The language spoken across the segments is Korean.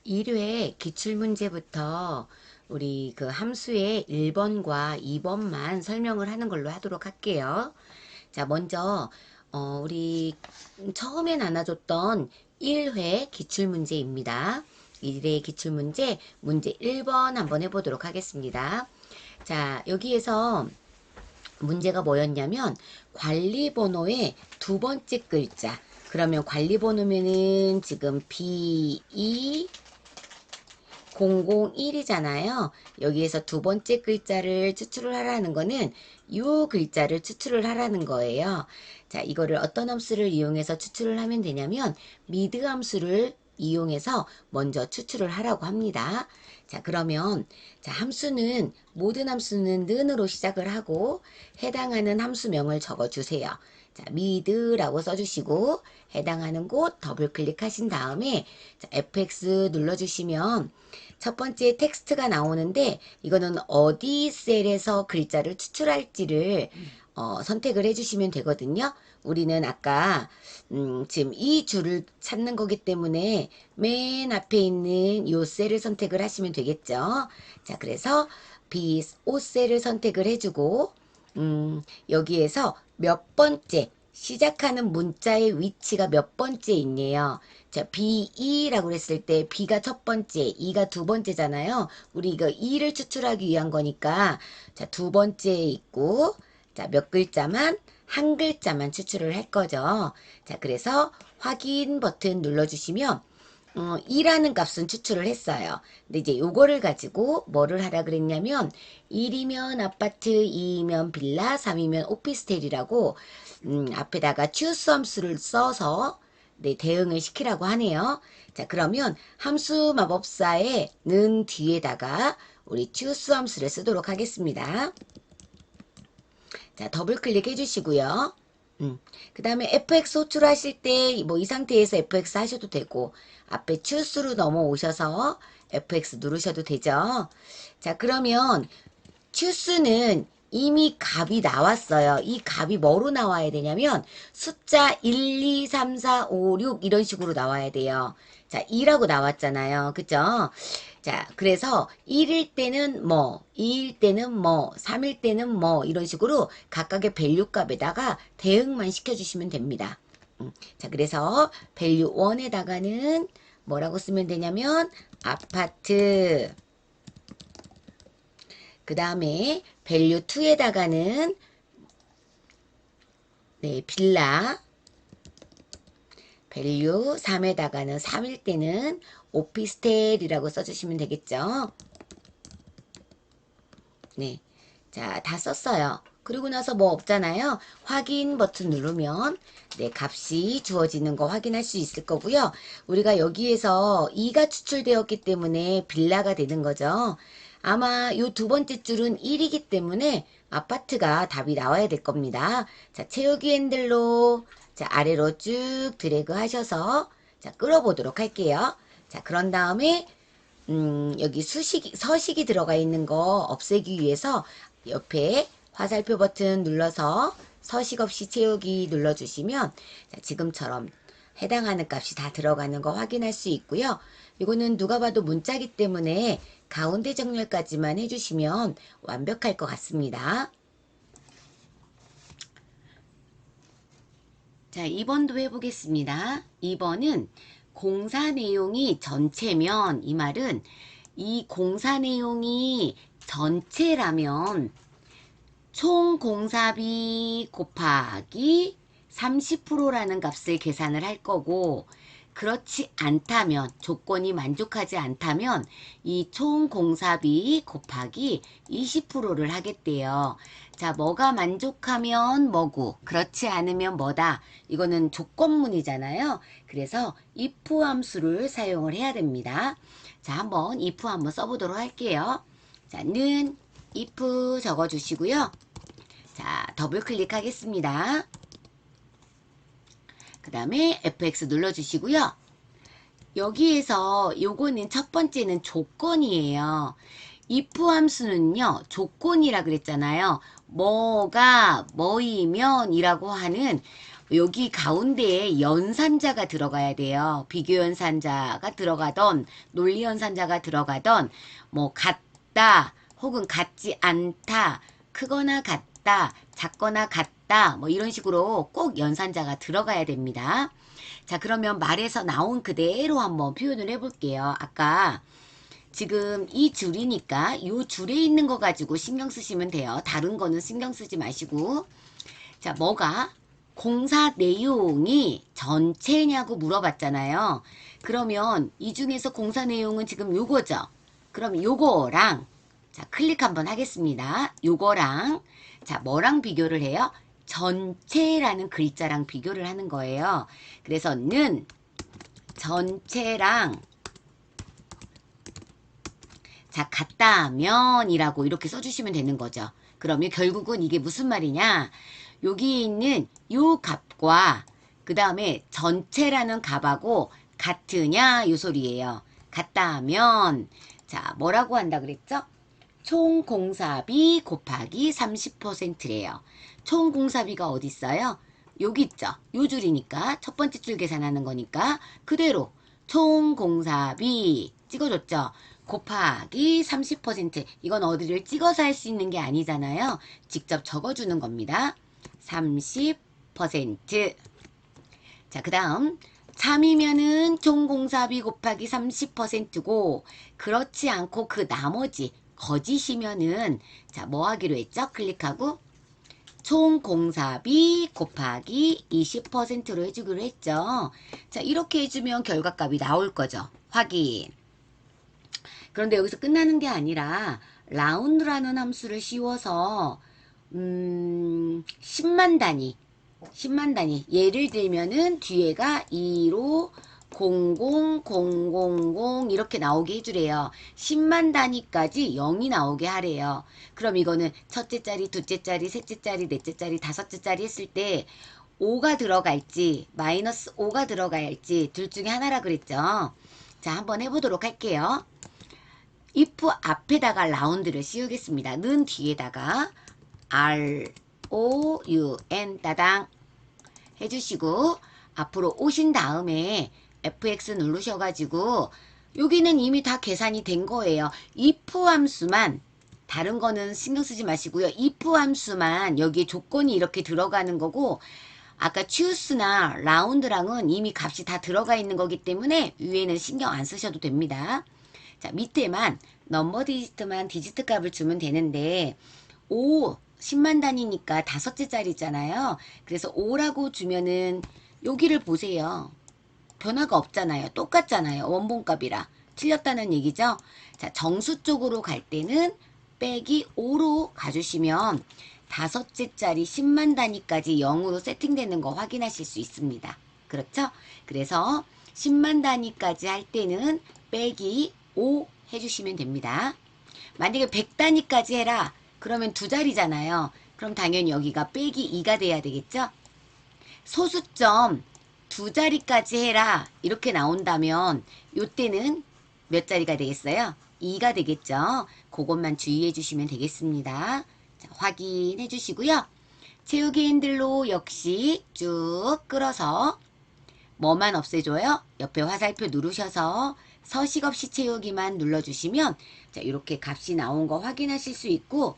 1회 기출문제부터 우리 그 함수의 1번과 2번만 설명을 하는 걸로 하도록 할게요. 자, 먼저 우리 처음에 나눠줬던 1회 기출문제입니다. 1회 기출문제 문제 1번 한번 해보도록 하겠습니다. 자, 여기에서 문제가 뭐였냐면 관리번호의 두 번째 글자. 그러면 관리번호면은 지금 B2 001이잖아요. 여기에서 두 번째 글자를 추출을 하라는 거는 요 글자를 추출을 하라는 거예요. 자, 이거를 어떤 함수를 이용해서 추출을 하면 되냐면 미드 함수를 이용해서 먼저 추출을 하라고 합니다. 자, 그러면 자, 함수는 모든 함수는 는으로 시작을 하고 해당하는 함수명을 적어 주세요. 자, 미드라고 써주시고 해당하는 곳 더블 클릭하신 다음에 자, fx 눌러주시면 첫 번째 텍스트가 나오는데 이거는 어디 셀에서 글자를 추출할지를 선택을 해주시면 되거든요. 우리는 아까 지금 이 줄을 찾는 거기 때문에 맨 앞에 있는 요 셀을 선택을 하시면 되겠죠. 자, 그래서 B5셀을 선택을 해주고 여기에서 몇 번째 시작하는 문자의 위치가 몇 번째 있네요. 자, B2라고 했을 때 B가 첫 번째, 2가 두 번째잖아요. 우리 이거 2를 추출하기 위한 거니까 자, 두 번째 있고 자, 몇 글자만 한 글자만 추출을 할 거죠. 자, 그래서 확인 버튼 눌러주시면 2라는 값은 추출을 했어요. 근데 이제 요거를 가지고 뭐를 하라 그랬냐면 1이면 아파트, 2이면 빌라, 3이면 오피스텔이라고 앞에다가 choose 함수를 써서 네, 대응을 시키라고 하네요. 자, 그러면 함수 마법사의 는 뒤에다가 우리 choose 함수를 쓰도록 하겠습니다. 자, 더블 클릭 해주시고요. 그 다음에 fx 호출하실 때 뭐 이 상태에서 fx 하셔도 되고 앞에 choose로 넘어오셔서 fx 누르셔도 되죠. 자, 그러면 choose는 이미 값이 나왔어요. 이 값이 뭐로 나와야 되냐면 숫자 1, 2, 3, 4, 5, 6 이런 식으로 나와야 돼요. 자, 2라고 나왔잖아요. 그죠? 자, 그래서 1일 때는 뭐, 2일 때는 뭐, 3일 때는 뭐 이런 식으로 각각의 밸류 값에다가 대응만 시켜주시면 됩니다. 자, 그래서 밸류 1에다가는 뭐라고 쓰면 되냐면 아파트 그 다음에 밸류 2에다가는 네, 빌라 밸류 3에다가는 3일 때는 오피스텔이라고 써주시면 되겠죠. 네, 자, 다 썼어요. 그리고 나서 뭐 없잖아요. 확인 버튼 누르면 네, 값이 주어지는 거 확인할 수 있을 거고요. 우리가 여기에서 2가 추출되었기 때문에 빌라가 되는 거죠. 아마 요 두 번째 줄은 1이기 때문에 아파트가 답이 나와야 될 겁니다. 자, 채우기 핸들로 자, 아래로 쭉 드래그 하셔서 자, 끌어보도록 할게요. 자, 그런 다음에 여기 서식이 들어가 있는 거 없애기 위해서 옆에 화살표 버튼 눌러서 서식 없이 채우기 눌러주시면 자, 지금처럼 해당하는 값이 다 들어가는 거 확인할 수 있고요. 이거는 누가 봐도 문자기 때문에 가운데 정렬까지만 해주시면 완벽할 것 같습니다. 자, 2번도 해보겠습니다. 2번은 공사 내용이 전체면 이 말은 이 공사 내용이 전체라면 총 공사비 곱하기 30%라는 값을 계산을 할 거고 그렇지 않다면 조건이 만족하지 않다면 이 총 공사비 곱하기 20%를 하겠대요. 자, 뭐가 만족하면 뭐고 그렇지 않으면 뭐다. 이거는 조건문이잖아요. 그래서 if 함수를 사용을 해야 됩니다. 자, 한번 if 한번 써보도록 할게요. 자, 는 if 적어주시고요. 자, 더블 클릭하겠습니다. 그 다음에 fx 눌러주시고요. 여기에서 요거는 첫 번째는 조건이에요. if 함수는요, 조건이라 그랬잖아요. 뭐가 뭐이면 이라고 하는 여기 가운데에 연산자가 들어가야 돼요. 비교연산자가 들어가던 논리연산자가 들어가던 뭐 같다 혹은 같지 않다 크거나 같다 작거나 같다 뭐 이런 식으로 꼭 연산자가 들어가야 됩니다. 자, 그러면 말에서 나온 그대로 한번 표현을 해볼게요. 아까 지금 이 줄이니까 이 줄에 있는 거 가지고 신경 쓰시면 돼요. 다른 거는 신경 쓰지 마시고. 자, 뭐가? 공사 내용이 전체냐고 물어봤잖아요. 그러면 이 중에서 공사 내용은 지금 요거죠. 그럼 요거랑 자, 클릭 한번 하겠습니다. 요거랑 자, 뭐랑 비교를 해요? 전체라는 글자랑 비교를 하는 거예요. 그래서 는 전체랑 자, 같다면이라고 이렇게 써주시면 되는 거죠. 그러면 결국은 이게 무슨 말이냐? 여기 있는 요 값과 그 다음에 전체라는 값하고 같으냐 요 소리예요. 같다면 자, 뭐라고 한다 그랬죠? 총 공사비 곱하기 30%래요. 총 공사비가 어디 있어요? 여기 있죠. 요 줄이니까 첫 번째 줄 계산하는 거니까 그대로 총 공사비 찍어줬죠. 곱하기 30%. 이건 어디를 찍어서 할 수 있는 게 아니잖아요. 직접 적어주는 겁니다. 30%. 자, 그 다음 3이면은 총 공사비 곱하기 30%고 그렇지 않고 그 나머지 거짓이면은 자, 뭐 하기로 했죠? 클릭하고 총 공사비 곱하기 20%로 해주기로 했죠. 자, 이렇게 해주면 결과값이 나올 거죠. 확인. 그런데 여기서 끝나는 게 아니라 라운드라는 함수를 씌워서 10만 단위 10만 단위 예를 들면은 뒤에가 2로 00000 이렇게 나오게 해주래요. 10만 단위까지 0이 나오게 하래요. 그럼 이거는 첫째 짜리, 둘째 짜리, 셋째 짜리, 넷째 짜리, 다섯째 짜리 했을 때 5가 들어갈지 마이너스 5가 들어가야 할지 둘 중에 하나라 그랬죠. 자, 한번 해보도록 할게요. if 앞에다가 라운드를 씌우겠습니다. 는 뒤에다가 ROUN 따당 해주시고 앞으로 오신 다음에 FX 누르셔가지고 여기는 이미 다 계산이 된 거예요. if 함수만 다른 거는 신경 쓰지 마시고요. if 함수만 여기에 조건이 이렇게 들어가는 거고 아까 choose나 round랑은 이미 값이 다 들어가 있는 거기 때문에 위에는 신경 안 쓰셔도 됩니다. 자, 밑에만 넘버 디지트만 디지트 값을 주면 되는데 5 10만 단위니까 다섯째 짜리잖아요. 그래서 5라고 주면은 여기를 보세요. 변화가 없잖아요. 똑같잖아요. 원본값이라. 틀렸다는 얘기죠. 자, 정수 쪽으로 갈 때는 빼기 5로 가주시면 다섯째 짜리 10만 단위까지 0으로 세팅되는 거 확인하실 수 있습니다. 그렇죠? 그래서 10만 단위까지 할 때는 빼기 5 해주시면 됩니다. 만약에 100단위까지 해라. 그러면 두 자리잖아요. 그럼 당연히 여기가 빼기 2가 돼야 되겠죠? 소수점 두 자리까지 해라. 이렇게 나온다면 요때는 몇 자리가 되겠어요? 2가 되겠죠? 그것만 주의해 주시면 되겠습니다. 자, 확인해 주시고요. 채우기 핸들로 역시 쭉 끌어서 뭐만 없애줘요? 옆에 화살표 누르셔서 서식 없이 채우기만 눌러주시면 자, 이렇게 값이 나온 거 확인하실 수 있고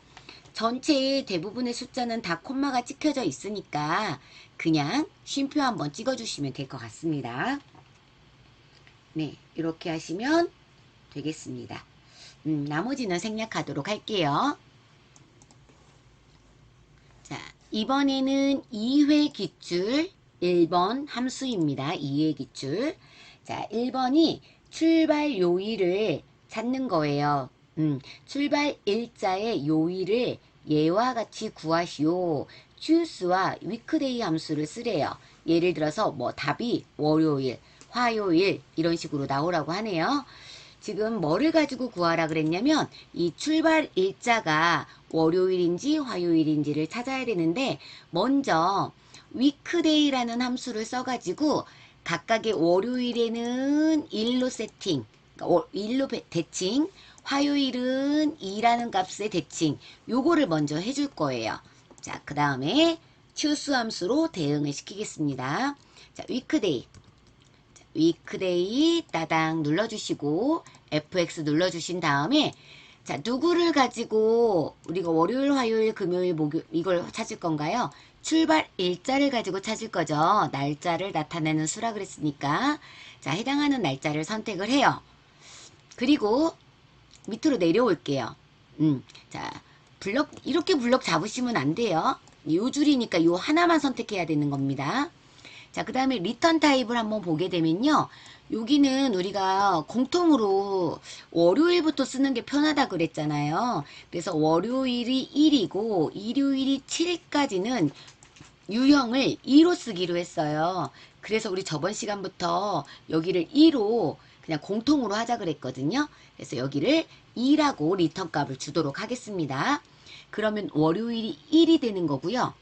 전체의 대부분의 숫자는 다 콤마가 찍혀져 있으니까 그냥 쉼표 한번 찍어주시면 될 것 같습니다. 네, 이렇게 하시면 되겠습니다. 나머지는 생략하도록 할게요. 자, 이번에는 2회 기출 1번 함수입니다. 2회 기출. 자, 1번이 출발 요일을 찾는 거예요. 출발 일자의 요일을 예와 같이 구하시오. choose와 weekday 함수를 쓰래요. 예를 들어서 뭐 답이 월요일, 화요일 이런 식으로 나오라고 하네요. 지금 뭐를 가지고 구하라 그랬냐면 이 출발 일자가 월요일인지 화요일인지를 찾아야 되는데 먼저 weekday라는 함수를 써가지고 각각의 월요일에는 1로 세팅, 그러니까 1로 대칭, 화요일은 2라는 값의 대칭, 요거를 먼저 해줄 거예요. 자, 그 다음에 choose 함수로 대응을 시키겠습니다. 자, weekday. weekday 따당 눌러주시고 fx 눌러주신 다음에 자, 누구를 가지고 우리가 월요일, 화요일, 금요일, 목요일 이걸 찾을 건가요? 출발 일자를 가지고 찾을 거죠. 날짜를 나타내는 수라 그랬으니까 자, 해당하는 날짜를 선택을 해요. 그리고 밑으로 내려올게요. 자, 블럭 이렇게 블럭 잡으시면 안 돼요. 요 줄이니까 요 하나만 선택해야 되는 겁니다. 자, 그 다음에 리턴 타입을 한번 보게 되면요. 여기는 우리가 공통으로 월요일부터 쓰는 게 편하다 그랬잖아요. 그래서 월요일이 1이고 일요일이 7일까지는 유형을 2로 쓰기로 했어요. 그래서 우리 저번 시간부터 여기를 2로 그냥 공통으로 하자 그랬거든요. 그래서 여기를 2라고 리턴 값을 주도록 하겠습니다. 그러면 월요일이 1이 되는 거고요.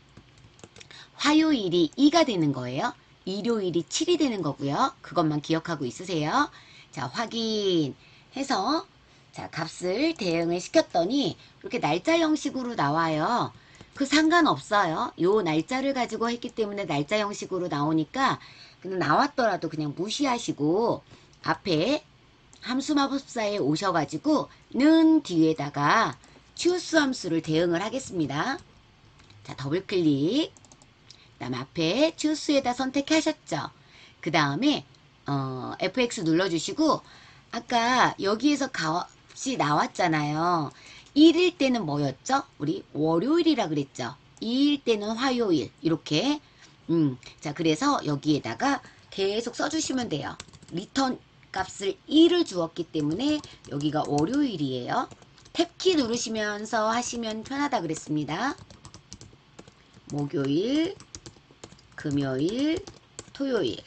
화요일이 2가 되는 거예요. 일요일이 7이 되는 거고요. 그것만 기억하고 있으세요. 자, 확인해서 자, 값을 대응을 시켰더니 이렇게 날짜 형식으로 나와요. 그 상관없어요. 요 날짜를 가지고 했기 때문에 날짜 형식으로 나오니까 그냥 나왔더라도 그냥 무시하시고 앞에 함수마법사에 오셔가지고 는 뒤에다가 choose 함수를 대응을 하겠습니다. 자, 더블 클릭. 그 다음에 앞에 choose에다 선택하셨죠. 그 다음에 fx 눌러주시고 아까 여기에서 값이 나왔잖아요. 1일 때는 뭐였죠? 우리 월요일이라 그랬죠. 2일 때는 화요일 이렇게 자, 그래서 여기에다가 계속 써주시면 돼요. 리턴 값을 1을 주었기 때문에 여기가 월요일이에요. 탭키 누르시면서 하시면 편하다 그랬습니다. 목요일, 금요일, 토요일,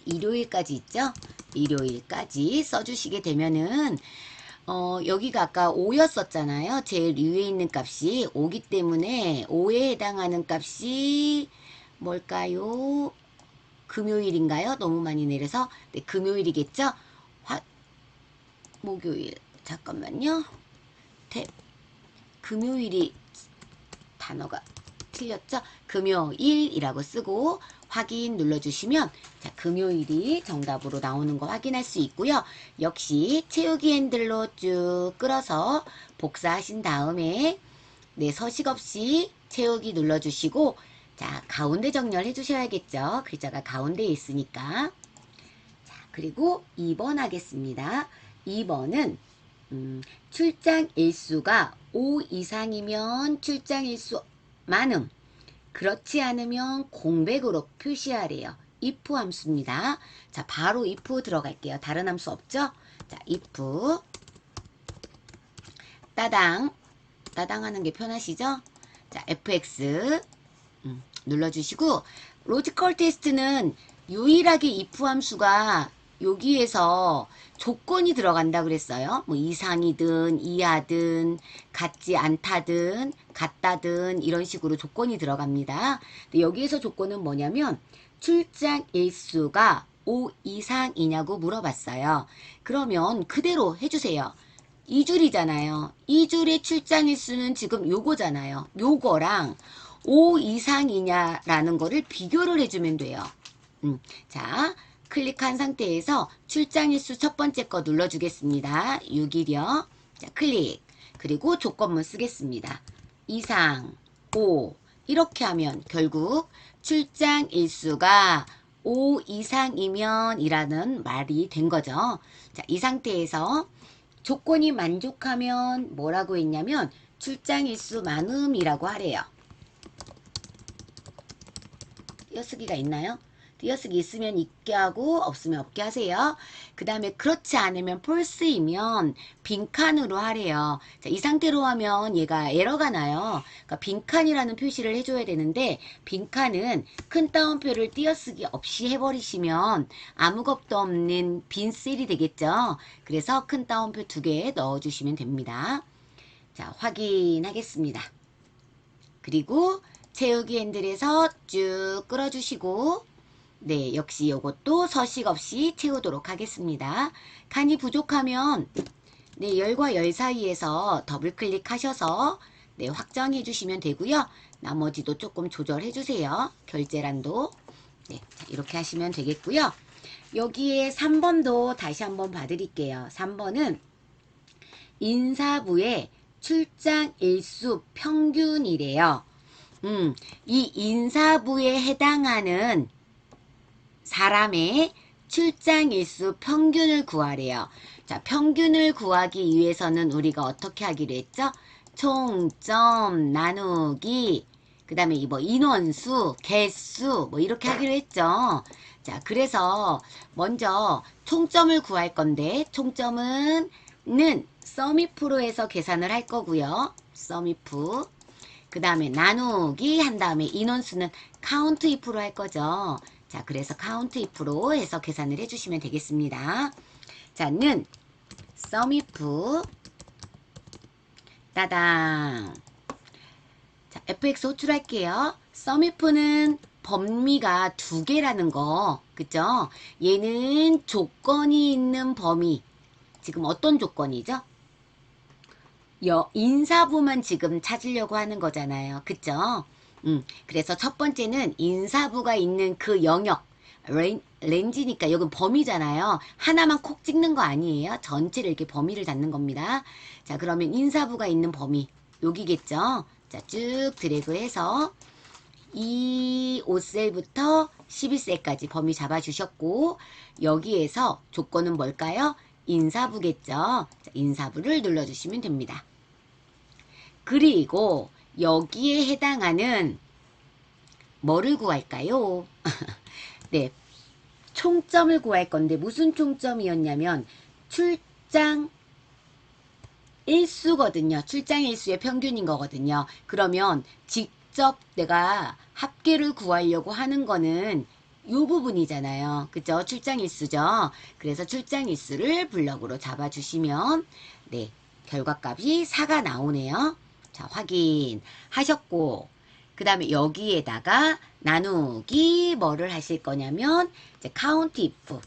일요일까지 있죠? 일요일까지 써주시게 되면은 여기가 아까 5였었잖아요. 제일 위에 있는 값이 5기 때문에 5에 해당하는 값이 뭘까요? 금요일인가요? 너무 많이 내려서 네, 금요일이겠죠? 목요일 잠깐만요. 금요일이 단어가 틀렸죠? 금요일이라고 쓰고 확인 눌러주시면 자, 금요일이 정답으로 나오는 거 확인할 수 있고요. 역시 채우기 핸들로 쭉 끌어서 복사하신 다음에 네, 서식 없이 채우기 눌러주시고 자, 가운데 정렬해 주셔야겠죠. 글자가 가운데에 있으니까. 자, 그리고 2번 하겠습니다. 2번은 출장 일수가 5 이상이면 출장 일수 많음. 그렇지 않으면 공백으로 표시하래요. if 함수입니다. 자, 바로 if 들어갈게요. 다른 함수 없죠? 자, if 따당 하는 게 편하시죠? 자, fx 눌러주시고 로지컬 테스트는 유일하게 if 함수가 여기에서 조건이 들어간다 그랬어요. 뭐 이상이든 이하든 같지 않다든 같다든 이런 식으로 조건이 들어갑니다. 근데 여기에서 조건은 뭐냐면 출장 일수가 5 이상이냐고 물어봤어요. 그러면 그대로 해주세요. 2줄이잖아요. 2줄의 출장 일수는 지금 요거잖아요. 요거랑 5 이상이냐라는 거를 비교를 해주면 돼요. 자, 클릭한 상태에서 출장일수 첫 번째 거 눌러주겠습니다. 6일이요. 자, 클릭. 그리고 조건문 쓰겠습니다. 이상, 5. 이렇게 하면 결국 출장일수가 5 이상이면 이라는 말이 된 거죠. 자, 이 상태에서 조건이 만족하면 뭐라고 했냐면 출장일수 많음이라고 하래요. 띄어쓰기가 있나요? 띄어쓰기 있으면 있게 하고 없으면 없게 하세요. 그 다음에 그렇지 않으면 false이면 빈칸으로 하래요. 자, 이 상태로 하면 얘가 에러가 나요. 그러니까 빈칸이라는 표시를 해줘야 되는데 빈칸은 큰 따옴표를 띄어쓰기 없이 해버리시면 아무것도 없는 빈 셀이 되겠죠. 그래서 큰 따옴표 2개 넣어주시면 됩니다. 자, 확인하겠습니다. 그리고 채우기 핸들에서 쭉 끌어주시고 네, 역시 이것도 서식 없이 채우도록 하겠습니다. 칸이 부족하면 네, 열과 열 사이에서 더블 클릭하셔서 네, 확정해 주시면 되고요. 나머지도 조금 조절해 주세요. 결제란도. 네, 자, 이렇게 하시면 되겠고요. 여기에 3번도 다시 한번 봐드릴게요. 3번은 인사부의 출장 일수 평균이래요. 이 인사부에 해당하는 사람의 출장 일수 평균을 구하래요. 자, 평균을 구하기 위해서는 우리가 어떻게 하기로 했죠? 총점 나누기, 그 다음에 뭐 인원수, 개수, 뭐 이렇게 하기로 했죠. 자, 그래서 먼저 총점을 구할 건데, 총점은 서미프로 해서 계산을 할 거고요. 서미프. 그 다음에 나누기 한 다음에 인원수는 카운트 if로 할 거죠. 자, 그래서 카운트 if로 해서 계산을 해주시면 되겠습니다. 자, 는 서미프 따당. 자, fx 호출할게요. 서미프는 범위가 두 개라는 거, 그죠? 얘는 조건이 있는 범위. 지금 어떤 조건이죠? 인사부만 지금 찾으려고 하는 거잖아요. 그쵸? 그래서 첫 번째는 인사부가 있는 그 영역, 렌즈니까 여기 범위잖아요. 하나만 콕 찍는 거 아니에요. 전체를 이렇게 범위를 닫는 겁니다. 자, 그러면 인사부가 있는 범위, 여기겠죠? 자, 쭉 드래그해서 이 5셀부터 12셀까지 범위 잡아주셨고, 여기에서 조건은 뭘까요? 인사부겠죠? 자, 인사부를 눌러주시면 됩니다. 그리고 여기에 해당하는 뭐를 구할까요? 네, 총점을 구할 건데 무슨 총점이었냐면 출장 일수거든요. 출장 일수의 평균인 거거든요. 그러면 직접 내가 합계를 구하려고 하는 거는 이 부분이잖아요. 그죠? 출장 일수죠. 그래서 출장 일수를 블럭으로 잡아주시면 네, 결과값이 4가 나오네요. 자, 확인하셨고, 그 다음에 여기에다가 나누기 뭐를 하실 거냐면 이제 카운트 if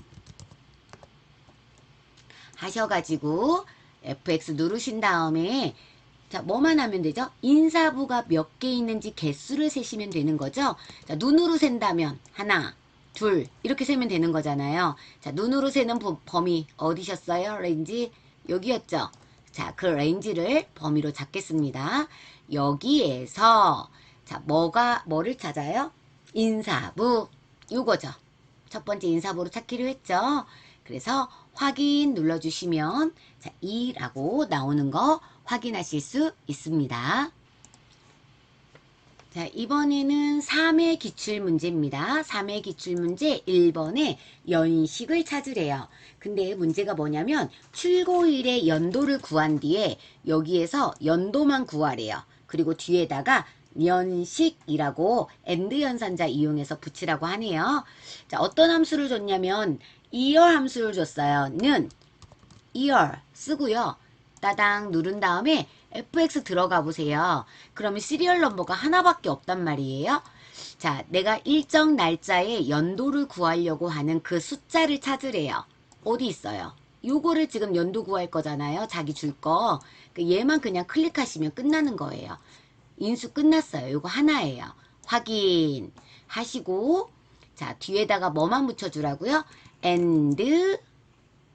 하셔가지고 fx 누르신 다음에 자, 뭐만 하면 되죠? 인사부가 몇 개 있는지 개수를 세시면 되는 거죠. 자, 눈으로 센다면 하나, 둘 이렇게 세면 되는 거잖아요. 자, 눈으로 세는 범위 어디셨어요? 렌지 여기였죠. 자, 그 렌지를 범위로 잡겠습니다. 여기에서 자, 뭐를 찾아요? 인사부 요거죠. 첫 번째 인사부로 찾기로 했죠. 그래서 확인 눌러주시면 자, 2라고 나오는 거 확인하실 수 있습니다. 자, 이번에는 3회 기출문제입니다. 3회 기출문제 1번에 연식을 찾으래요. 근데 문제가 뭐냐면 출고일의 연도를 구한 뒤에 여기에서 연도만 구하래요. 그리고 뒤에다가 연식이라고 엔드 연산자 이용해서 붙이라고 하네요. 자, 어떤 함수를 줬냐면 year 함수를 줬어요. 는 year 쓰고요. 따당 누른 다음에 fx 들어가 보세요. 그러면 시리얼 넘버가 하나밖에 없단 말이에요. 자, 내가 일정 날짜에 연도를 구하려고 하는 그 숫자를 찾으래요. 어디 있어요? 요거를 지금 연도 구할 거잖아요. 자기 줄 거. 얘만 그냥 클릭하시면 끝나는 거예요. 인수 끝났어요. 요거 하나예요. 확인 하시고 자, 뒤에다가 뭐만 붙여주라고요? and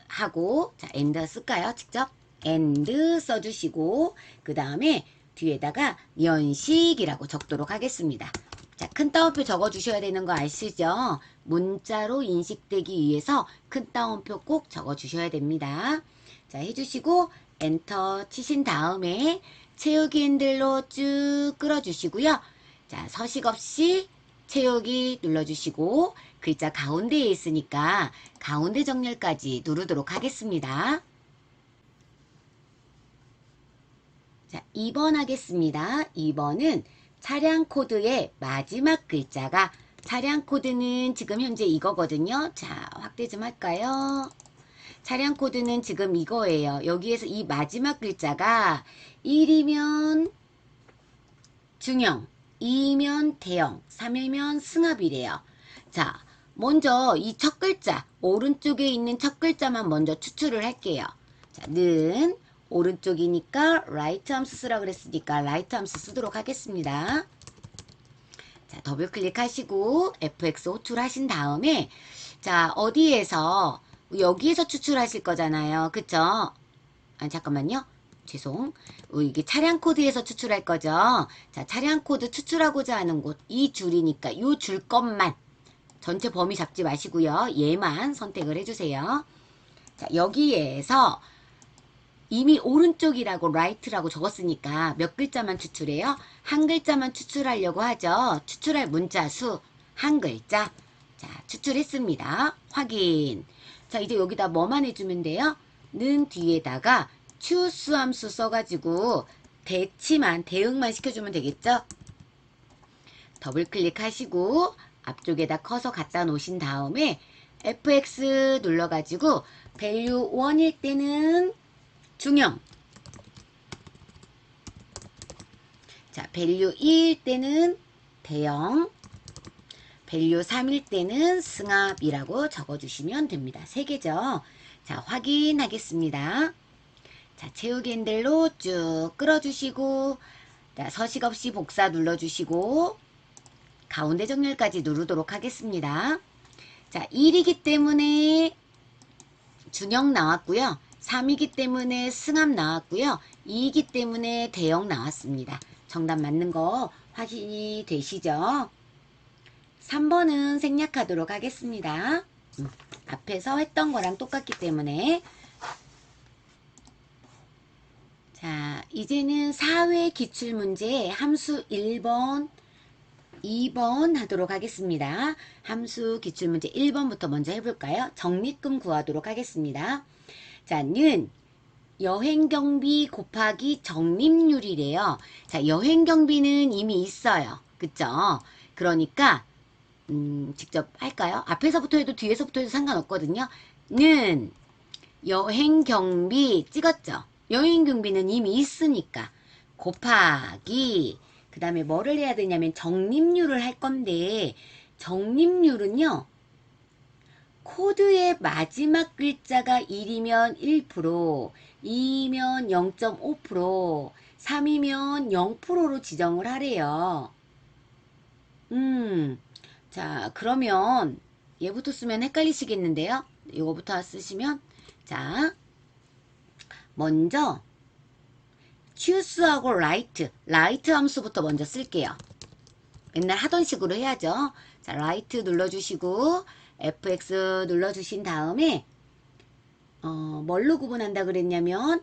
하고 자, and 쓸까요? 직접 and 써주시고 그 다음에 뒤에다가 연식이라고 적도록 하겠습니다. 자, 큰 따옴표 적어주셔야 되는 거 아시죠? 문자로 인식되기 위해서 큰 따옴표 꼭 적어주셔야 됩니다. 자, 해주시고 엔터 치신 다음에 채우기 핸들로 쭉 끌어주시고요. 자, 서식 없이 채우기 눌러주시고 글자 가운데에 있으니까 가운데 정렬까지 누르도록 하겠습니다. 자, 2번 하겠습니다. 2번은 차량 코드의 마지막 글자가 차량 코드는 지금 현재 이거거든요. 자, 확대 좀 할까요? 차량 코드는 지금 이거예요. 여기에서 이 마지막 글자가 1이면 중형, 2면 대형, 3이면 승합이래요. 자, 먼저 이 첫 글자, 오른쪽에 있는 첫 글자만 먼저 추출을 할게요. 자, 는 오른쪽이니까 라이트 함수 쓰라 그랬으니까 라이트 함수 쓰도록 하겠습니다. 자, 더블 클릭하시고 fx 호출 하신 다음에 자, 어디에서 여기에서 추출하실 거잖아요. 그쵸? 아, 잠깐만요. 죄송. 이게 차량 코드에서 추출할 거죠. 자, 차량 코드 추출하고자 하는 곳 이 줄이니까 이 줄 것만 전체 범위 잡지 마시고요. 얘만 선택을 해주세요. 자, 여기에서 이미 오른쪽이라고 right라고 적었으니까 몇 글자만 추출해요? 한 글자만 추출하려고 하죠. 추출할 문자 수 한 글자. 자, 추출했습니다. 확인. 자, 이제 여기다 뭐만 해주면 돼요? 는 뒤에다가 choose 함수 써가지고 대응만 시켜주면 되겠죠? 더블 클릭하시고 앞쪽에다 커서 갖다 놓으신 다음에 fx 눌러가지고 value 1일 때는 중형, 자, value 2일 때는 대형, value 3일 때는 승합이라고 적어주시면 됩니다. 3개죠. 자, 확인하겠습니다. 자, 채우기 핸들로 쭉 끌어주시고, 자, 서식 없이 복사 눌러주시고, 가운데 정렬까지 누르도록 하겠습니다. 자, 1이기 때문에 중형 나왔고요. 3이기 때문에 승합 나왔고요. 2이기 때문에 대형 나왔습니다. 정답 맞는 거 확인이 되시죠? 3번은 생략하도록 하겠습니다. 앞에서 했던 거랑 똑같기 때문에. 자, 이제는 사회 기출문제 함수 1번, 2번 하도록 하겠습니다. 함수 기출문제 1번부터 먼저 해볼까요? 적립금 구하도록 하겠습니다. 자, 는 여행경비 곱하기 적립률이래요. 자, 여행경비는 이미 있어요. 그쵸? 그러니까 직접 할까요? 앞에서부터 해도 뒤에서부터 해도 상관없거든요. 는 여행경비 찍었죠? 여행경비는 이미 있으니까 곱하기 그 다음에 뭐를 해야 되냐면 적립률을 할 건데 적립률은요. 코드의 마지막 글자가 1이면 1%, 2이면 0.5%, 3이면 0%로 지정을 하래요. 자, 그러면 얘부터 쓰면 헷갈리시겠는데요? 이거부터 쓰시면 자, 먼저 choose하고 write 함수부터 먼저 쓸게요. 맨날 하던 식으로 해야죠. 자, write 눌러주시고 fx 눌러주신 다음에 뭘로 구분한다 그랬냐면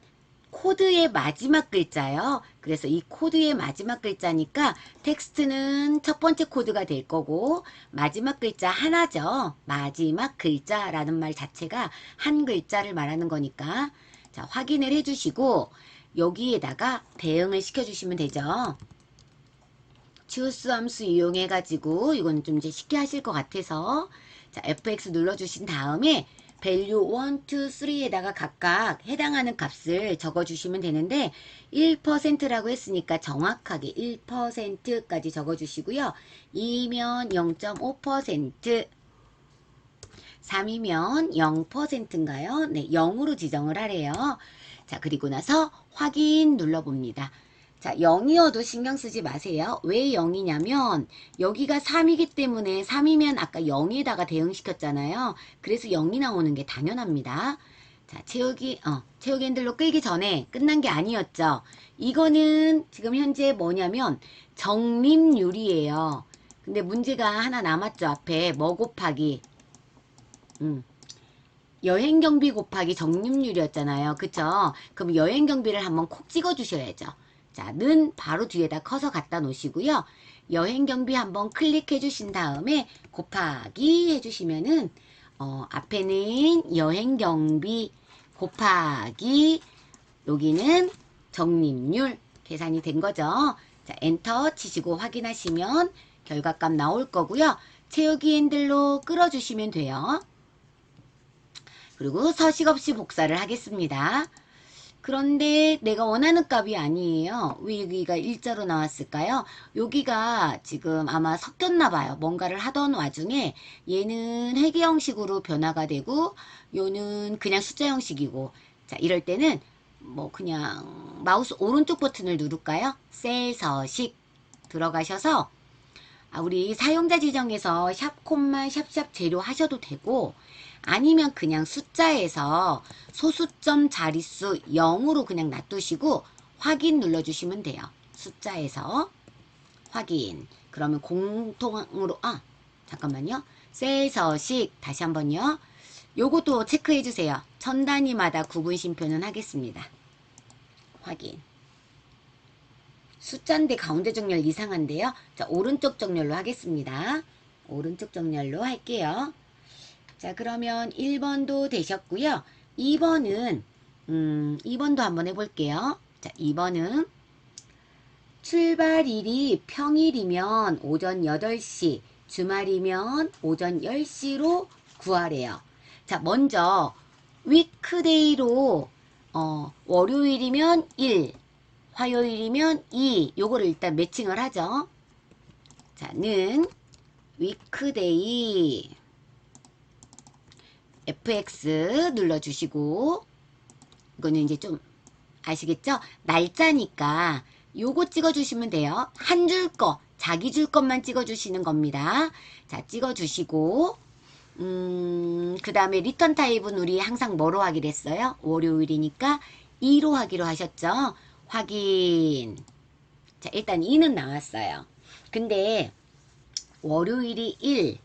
코드의 마지막 글자요. 그래서 이 코드의 마지막 글자니까 텍스트는 첫 번째 코드가 될 거고 마지막 글자 하나죠. 마지막 글자라는 말 자체가 한 글자를 말하는 거니까 자, 확인을 해주시고 여기에다가 대응을 시켜주시면 되죠. choose 함수 이용해가지고 이건 좀 이제 쉽게 하실 것 같아서 자, fx 눌러주신 다음에 value 1, 2, 3에다가 각각 해당하는 값을 적어주시면 되는데 1%라고 했으니까 정확하게 1%까지 적어주시고요. 2면 0.5%, 3이면 0%인가요? 네, 0으로 지정을 하래요. 자, 그리고 나서 확인 눌러봅니다. 자, 0이어도 신경 쓰지 마세요. 왜 0이냐면 여기가 3이기 때문에 3이면 아까 0에다가 대응시켰잖아요. 그래서 0이 나오는 게 당연합니다. 자, 채우기 핸들로 끌기 전에 끝난 게 아니었죠. 이거는 지금 현재 뭐냐면 적립률이에요. 근데 문제가 하나 남았죠. 앞에 뭐 곱하기 여행경비 곱하기 적립률이었잖아요. 그쵸? 그럼 여행경비를 한번 콕 찍어 주셔야죠. 자, 는 바로 뒤에다 커서 갖다 놓으시고요. 여행경비 한번 클릭해 주신 다음에 곱하기 해주시면은 앞에는 여행경비 곱하기 여기는 적립률 계산이 된 거죠. 자, 엔터 치시고 확인하시면 결과값 나올 거고요. 채우기 핸들로 끌어주시면 돼요. 그리고 서식 없이 복사를 하겠습니다. 그런데 내가 원하는 값이 아니에요. 왜 여기가 일자로 나왔을까요? 여기가 지금 아마 섞였나 봐요. 뭔가를 하던 와중에 얘는 회계 형식으로 변화가 되고 요는 그냥 숫자 형식이고 자, 이럴 때는 뭐 그냥 마우스 오른쪽 버튼을 누를까요? 셀 서식 들어가셔서 우리 사용자 지정에서 샵 콤마 샵샵 재료 하셔도 되고 아니면 그냥 숫자에서 소수점 자릿수 0으로 그냥 놔두시고 확인 눌러주시면 돼요. 숫자에서 확인. 그러면 공통으로 잠깐만요. 셀 서식 다시 한번요. 요것도 체크해 주세요. 천 단위마다 구분 심표는 하겠습니다. 확인. 숫자인데 가운데 정렬 이상한데요. 자, 오른쪽 정렬로 하겠습니다. 오른쪽 정렬로 할게요. 자, 그러면 1번도 되셨고요. 2번은 2번도 한번 해볼게요. 자, 2번은 출발일이 평일이면 오전 8시, 주말이면 오전 10시로 구하래요. 자, 먼저 위크데이로 월요일이면 1, 화요일이면 2, 요거를 일단 매칭을 하죠. 자, 는 위크데이 fx 눌러주시고 이거는 이제 좀 아시겠죠? 날짜니까 요거 찍어주시면 돼요. 한 줄 거, 자기 줄 것만 찍어주시는 겁니다. 자, 찍어주시고 그 다음에 리턴 타입은 우리 항상 뭐로 하기로 했어요? 월요일이니까 2로 하기로 하셨죠? 확인. 자, 일단 2는 나왔어요. 근데 월요일이 1,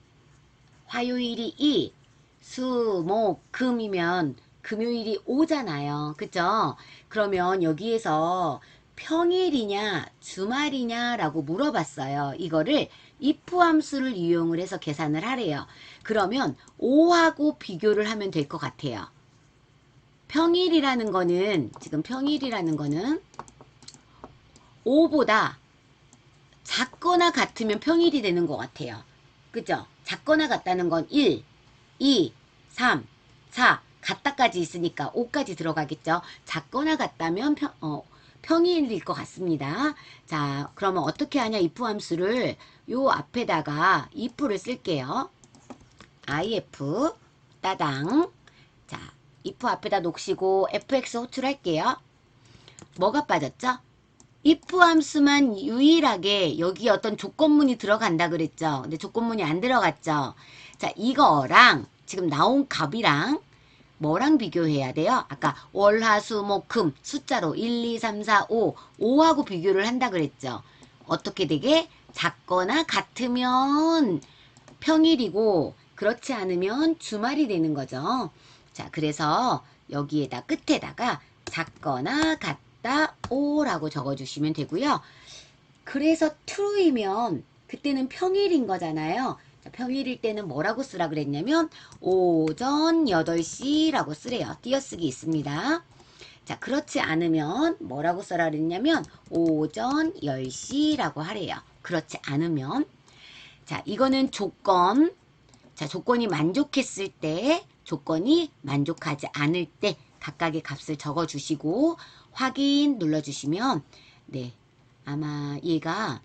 화요일이 2, 수, 목, 금이면 금요일이 5잖아요. 그죠? 그러면 여기에서 평일이냐 주말이냐 라고 물어봤어요. 이거를 if 함수를 이용을 해서 계산을 하래요. 그러면 5하고 비교를 하면 될 것 같아요. 평일이라는 거는 지금 평일이라는 거는 5보다 작거나 같으면 평일이 되는 것 같아요. 그죠? 작거나 같다는 건 1, 2, 3, 4 같다까지 있으니까 5까지 들어가겠죠. 작거나 같다면 평일일 것 같습니다. 자, 그러면 어떻게 하냐? if 함수를 요 앞에다가 if를 쓸게요. if 따당. 자, if 앞에다 놓으시고 fx 호출할게요. 뭐가 빠졌죠? if 함수만 유일하게 여기 어떤 조건문이 들어간다 그랬죠. 근데 조건문이 안 들어갔죠. 자, 이거랑 지금 나온 값이랑 뭐랑 비교해야 돼요? 아까 월, 화, 수, 목, 금 숫자로 1, 2, 3, 4, 5 5하고 비교를 한다 그랬죠. 어떻게 되게? 작거나 같으면 평일이고 그렇지 않으면 주말이 되는 거죠. 자, 그래서 여기에다 끝에다가 작거나 같다 5라고 적어주시면 되고요. 그래서 true이면 그때는 평일인 거잖아요. 자, 평일일 때는 뭐라고 쓰라 그랬냐면 오전 8시라고 쓰래요. 띄어쓰기 있습니다. 자, 그렇지 않으면 뭐라고 써라 그랬냐면 오전 10시라고 하래요. 그렇지 않으면 자, 이거는 조건. 자, 조건이 만족했을 때, 조건이 만족하지 않을 때 각각의 값을 적어주시고 확인 눌러주시면 네, 아마 얘가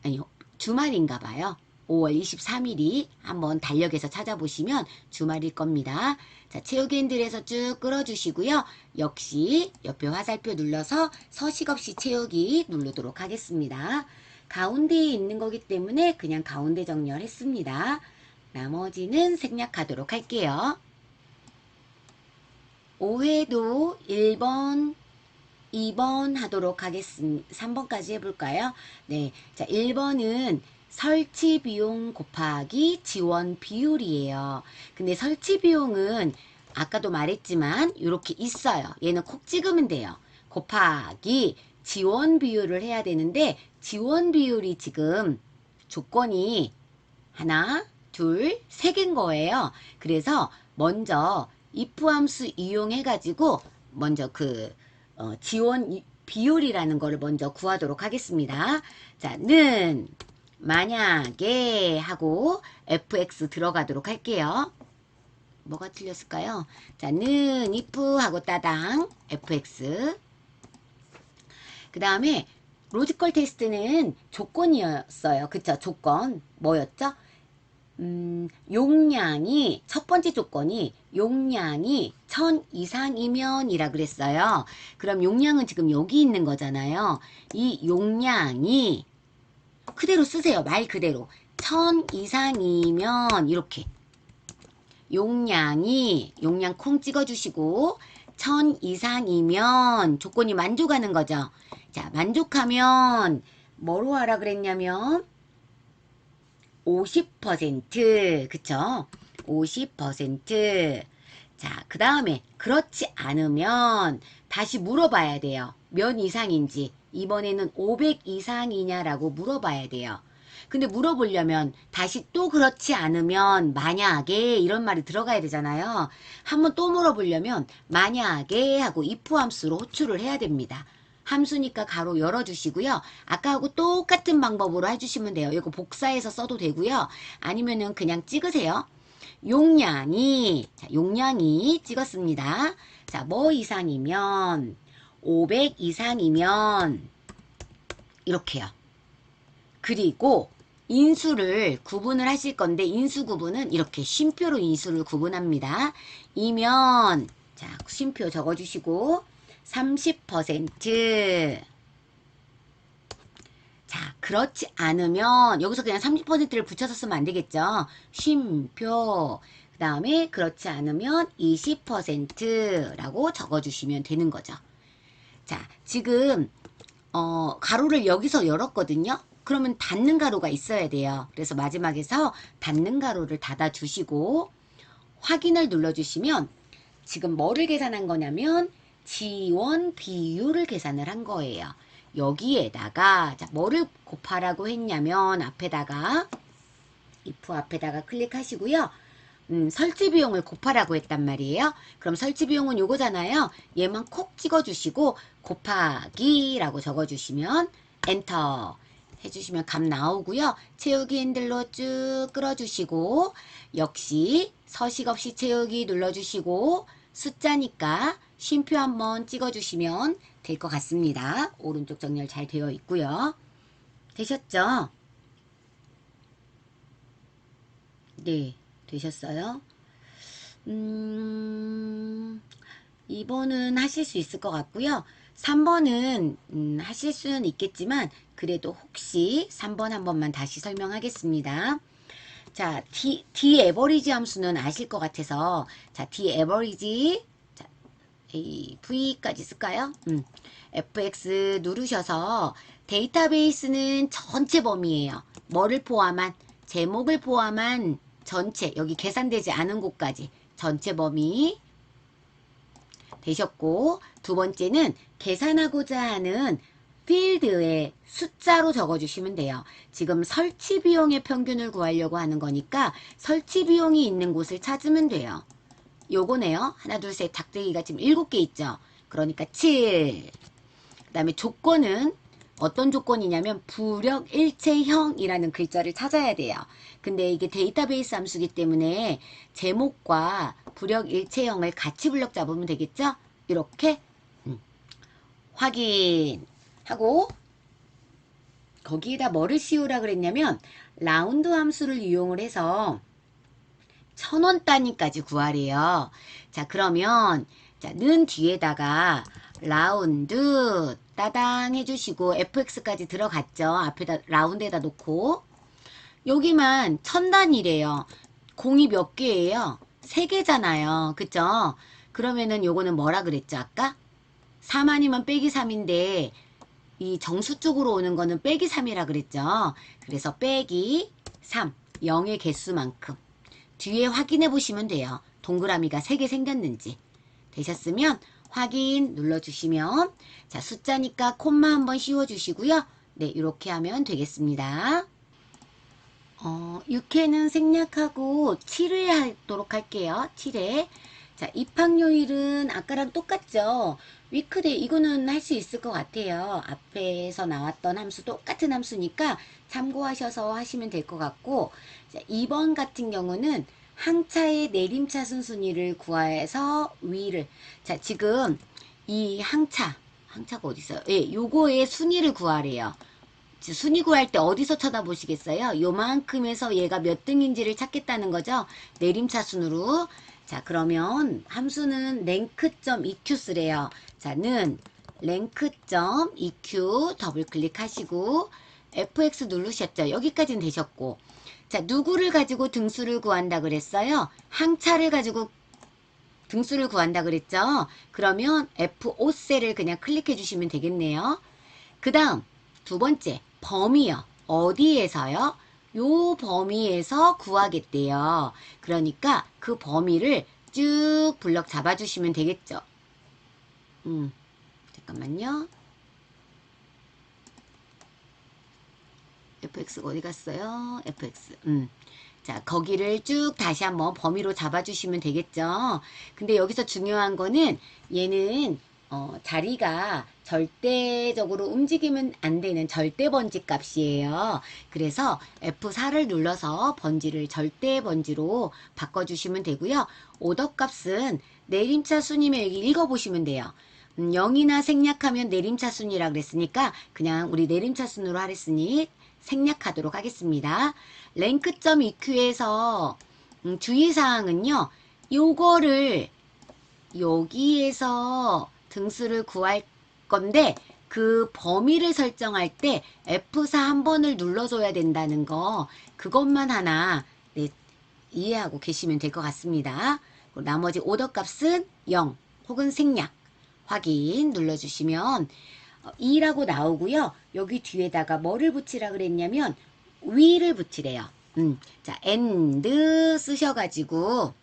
아니요, 주말인가 봐요. 5월 23일이 한번 달력에서 찾아보시면 주말일 겁니다. 자, 채우기 핸들에서 쭉 끌어주시고요. 역시 옆에 화살표 눌러서 서식 없이 채우기 누르도록 하겠습니다. 가운데에 있는 거기 때문에 그냥 가운데 정렬했습니다. 나머지는 생략하도록 할게요. 5회도 1번, 2번 하도록 하겠습니다. 3번까지 해볼까요? 네. 자, 1번은 설치 비용 곱하기 지원 비율이에요. 근데 설치 비용은 아까도 말했지만 이렇게 있어요. 얘는 콕 찍으면 돼요. 곱하기 지원 비율을 해야 되는데 지원 비율이 지금 조건이 하나, 둘, 세 개인 거예요. 그래서 먼저 if 함수 이용해 가지고 먼저 지원 비율이라는 거를 먼저 구하도록 하겠습니다. 자, 는 만약에 하고 fx 들어가도록 할게요. 뭐가 틀렸을까요? 자, 는 if 하고 따당 fx. 그 다음에 로지컬 테스트는 조건이었어요. 그쵸? 조건 용량이 첫 번째 조건이 용량이 1000 이상이면이라 그랬어요. 그럼 용량은 지금 여기 있는 거잖아요. 이 용량이 그대로 쓰세요. 말 그대로. 1000 이상이면 이렇게 용량 콩 찍어주시고 1000 이상이면 조건이 만족하는 거죠. 자, 만족하면 뭐로 하라 그랬냐면 50% 그쵸? 50% 자, 그 다음에 그렇지 않으면 다시 물어봐야 돼요. 몇 이상인지. 이번에는 500 이상이냐라고 물어봐야 돼요. 근데 물어보려면 다시 또 그렇지 않으면 만약에 이런 말이 들어가야 되잖아요. 한번 또 물어보려면 만약에 하고 if 함수로 호출을 해야 됩니다. 함수니까 가로 열어주시고요. 아까하고 똑같은 방법으로 해주시면 돼요. 이거 복사해서 써도 되고요. 아니면은 그냥 찍으세요. 용량이 찍었습니다. 자, 뭐 이상이면 500 이상이면 이렇게요. 그리고 인수를 구분을 하실 건데 인수 구분은 이렇게 쉼표로 인수를 구분합니다. 이면 자, 쉼표 적어주시고 30% 자, 그렇지 않으면 여기서 그냥 30%를 붙여서 쓰면 안 되겠죠. 쉼표 그 다음에 그렇지 않으면 20%라고 적어주시면 되는 거죠. 자, 지금 가로를 여기서 열었거든요. 그러면 닫는 가로가 있어야 돼요. 그래서 마지막에서 닫는 가로를 닫아주시고 확인을 눌러주시면 지금 뭐를 계산한 거냐면 지원 비율을 계산을 한 거예요. 여기에다가 자, 뭐를 곱하라고 했냐면 앞에다가 if 앞에다가 클릭하시고요. 설치 비용을 곱하라고 했단 말이에요. 그럼 설치 비용은 요거잖아요. 얘만 콕 찍어주시고 곱하기라고 적어주시면 엔터 해주시면 값 나오고요. 채우기 핸들로 쭉 끌어주시고 역시 서식 없이 채우기 눌러주시고 숫자니까 쉼표 한번 찍어주시면 될 것 같습니다. 오른쪽 정렬 잘 되어 있고요. 되셨죠? 네, 되셨어요? 2번은 하실 수 있을 것 같고요. 3번은 하실 수는 있겠지만 그래도 혹시 3번 한 번만 다시 설명하겠습니다. 자, D 에버리지 함수는 아실 것 같아서 자, D 에버리지 자, V까지 쓸까요? FX 누르셔서 데이터베이스는 전체 범위예요. 뭐를 포함한? 제목을 포함한 전체 여기 계산되지 않은 곳까지 전체 범위 되셨고 두 번째는 계산하고자 하는 필드에 숫자로 적어주시면 돼요. 지금 설치 비용의 평균을 구하려고 하는 거니까 설치 비용이 있는 곳을 찾으면 돼요. 요거네요. 하나 둘 셋 작대기가 지금 7개 있죠. 그러니까 7. 그 다음에 조건은 어떤 조건이냐면 부력일체형이라는 글자를 찾아야 돼요. 근데 이게 데이터베이스 함수기 때문에 제목과 부력일체형을 같이 블럭 잡으면 되겠죠? 이렇게 확인하고 거기에다 뭐를 씌우라 그랬냐면 라운드 함수를 이용을 해서 1000원 단위까지 구하래요. 자, 그러면 자, 는 뒤에다가 라운드 따당 해주시고 fx까지 들어갔죠. 앞에다 라운드에다 놓고 여기만 1000단위래요. 공이 몇 개예요? 3개잖아요. 그쵸? 그러면은 요거는 뭐라 그랬죠? 아까? 4만이면 빼기 3인데 이 정수 쪽으로 오는 거는 빼기 3이라 그랬죠. 그래서 빼기 3 0의 개수만큼 뒤에 확인해 보시면 돼요. 동그라미가 3개 생겼는지. 되셨으면 확인 눌러주시면 자 숫자니까 콤마 한번 씌워주시고요. 네 이렇게 하면 되겠습니다. 6회는 생략하고 7회 하도록 할게요. 7회. 자 입학요일은 아까랑 똑같죠. 위크데이 이거는 할 수 있을 것 같아요. 앞에서 나왔던 함수 똑같은 함수니까 참고하셔서 하시면 될 것 같고 자, 2번 같은 경우는 항차의 내림차순 순위를 구해서 위를 자 지금 이 항차가 어디 있어요? 예, 요거의 순위를 구하래요. 순위 구할 때 어디서 쳐다보시겠어요? 요만큼에서 얘가 몇 등인지를 찾겠다는 거죠. 내림차 순으로. 자, 그러면 함수는 rank.eq 쓰래요. 자, 는 rank.eq 더블 클릭하시고 fx 누르셨죠. 여기까지는 되셨고. 자, 누구를 가지고 등수를 구한다 그랬어요? 항차를 가지고 등수를 구한다 그랬죠. 그러면 F5셀을 그냥 클릭해 주시면 되겠네요. 그 다음 두 번째 범위요. 어디에서요? 요 범위에서 구하겠대요. 그러니까 그 범위를 쭉 블럭 잡아주시면 되겠죠. 잠깐만요. fx가 어디 갔어요? fx. 자, 거기를 쭉 다시 한번 범위로 잡아주시면 되겠죠. 근데 여기서 중요한 거는 얘는 자리가 절대적으로 움직이면 안 되는 절대 번지 값이에요. 그래서 F4를 눌러서 번지를 절대 번지로 바꿔주시면 되고요. 오더 값은 내림차 순이면 여기 읽어보시면 돼요. 0이나 생략하면 내림차 순이라 그랬으니까 그냥 우리 내림차 순으로 하랬으니 생략하도록 하겠습니다. 랭크.eq에서 주의사항은요. 요거를 여기에서 등수를 구할 건데 그 범위를 설정할 때 F4 한 번을 눌러줘야 된다는 거 그것만 하나 네, 이해하고 계시면 될 것 같습니다. 나머지 오더 값은 0 혹은 생략 확인 눌러주시면 2라고 나오고요. 여기 뒤에다가 뭐를 붙이라 그랬냐면 위를 붙이래요. 자, and 쓰셔가지고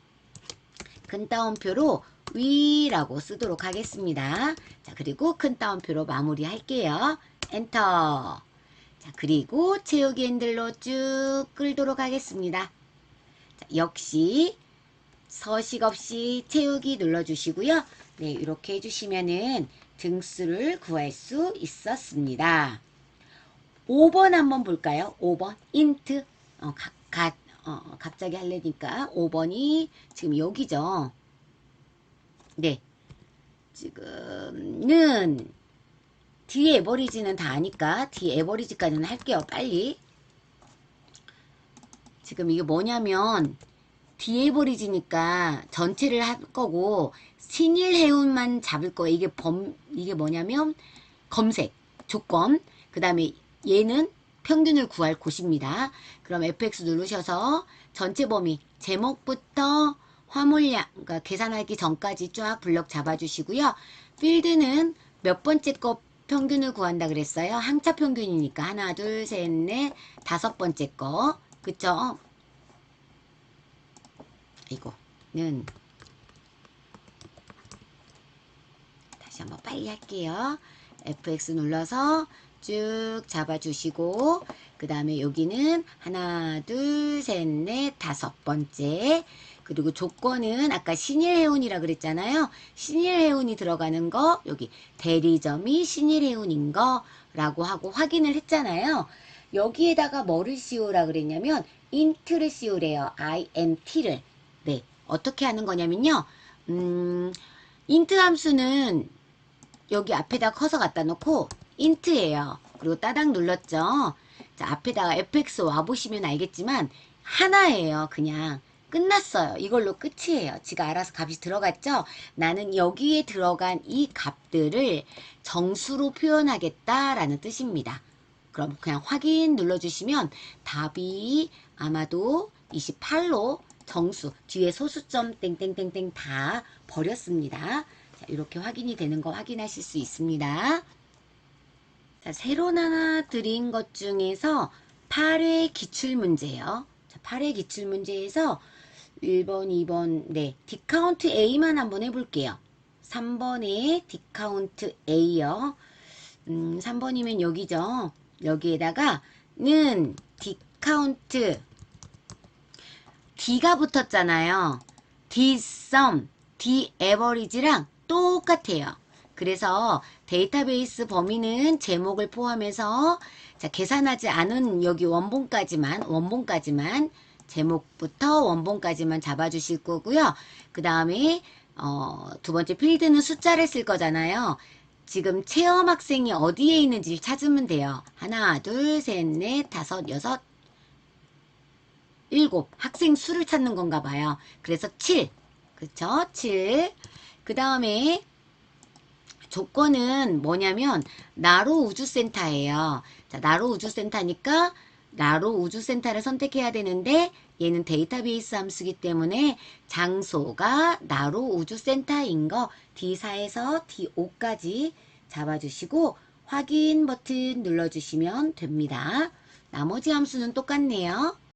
큰 따옴표로 위라고 쓰도록 하겠습니다. 자, 그리고 큰 따옴표로 마무리 할게요. 엔터. 자, 그리고 채우기 핸들로 쭉 끌도록 하겠습니다. 자, 역시 서식 없이 채우기 눌러주시고요. 네, 이렇게 해주시면은 등수를 구할 수 있었습니다. 5번 한번 볼까요? 5번 int 갑자기 하려니까 5번이 지금 여기죠. 네, 지금은 뒤에 에버리지는 다 아니까 뒤에 에버리지까지는 할게요. 빨리. 지금 이게 뭐냐면 뒤에 에버리지니까 전체를 할 거고 신일 해운만 잡을 거예요. 이게 뭐냐면 검색 조건. 그 다음에 얘는 평균을 구할 곳입니다. 그럼 fx 누르셔서 전체 범위 제목부터 화물량 그러니까 계산하기 전까지 쫙 블럭 잡아주시고요. 필드는 몇 번째 거 평균을 구한다 그랬어요. 항차 평균이니까 하나 둘 셋 넷 다섯 번째 거 그쵸? 이거는 다시 한번 빨리 할게요. fx 눌러서 쭉 잡아주시고 그 다음에 여기는 하나 둘 셋 넷 다섯 번째 그리고 조건은 아까 신일해운이라 그랬잖아요. 신일해운이 들어가는 거 여기 대리점이 신일해운인 거 라고 하고 확인을 했잖아요. 여기에다가 뭐를 씌우라 그랬냐면 int를 씌우래요. int를. 네, 어떻게 하는 거냐면요. int 함수는 여기 앞에다 커서 갖다 놓고 int예요. 그리고 따닥 눌렀죠. 자, 앞에다가 fx 와보시면 알겠지만 하나예요. 그냥 끝났어요. 이걸로 끝이에요. 지가 알아서 값이 들어갔죠. 나는 여기에 들어간 이 값들을 정수로 표현하겠다라는 뜻입니다. 그럼 그냥 확인 눌러주시면 답이 아마도 28로 정수 뒤에 소수점 땡땡땡땡 다 버렸습니다. 자, 이렇게 확인이 되는 거 확인하실 수 있습니다. 자, 새로 하나 드린 것 중에서 8회 기출문제요. 자, 8회 기출문제에서 1번, 2번, 네, 디카운트 A만 한번 해볼게요. 3번에 디카운트 A요. 3번이면 여기죠. 여기에다가 는 디카운트 D가 붙었잖아요. Dsum, Daverage랑 똑같아요. 그래서 데이터베이스 범위는 제목을 포함해서 자, 계산하지 않은 여기 원본까지만 제목부터 원본까지만 잡아주실 거고요. 그 다음에 두 번째 필드는 숫자를 쓸 거잖아요. 지금 체험 학생이 어디에 있는지 찾으면 돼요. 하나, 둘, 셋, 넷, 다섯, 여섯, 일곱. 학생 수를 찾는 건가 봐요. 그래서 7. 그쵸? 7. 그 다음에 조건은 뭐냐면 나로 우주센터예요. 자, 나로 우주센터니까 나로 우주센터를 선택해야 되는데 얘는 데이터베이스 함수이기 때문에 장소가 나로 우주센터인 거 D4에서 D5까지 잡아주시고 확인 버튼 눌러주시면 됩니다. 나머지 함수는 똑같네요.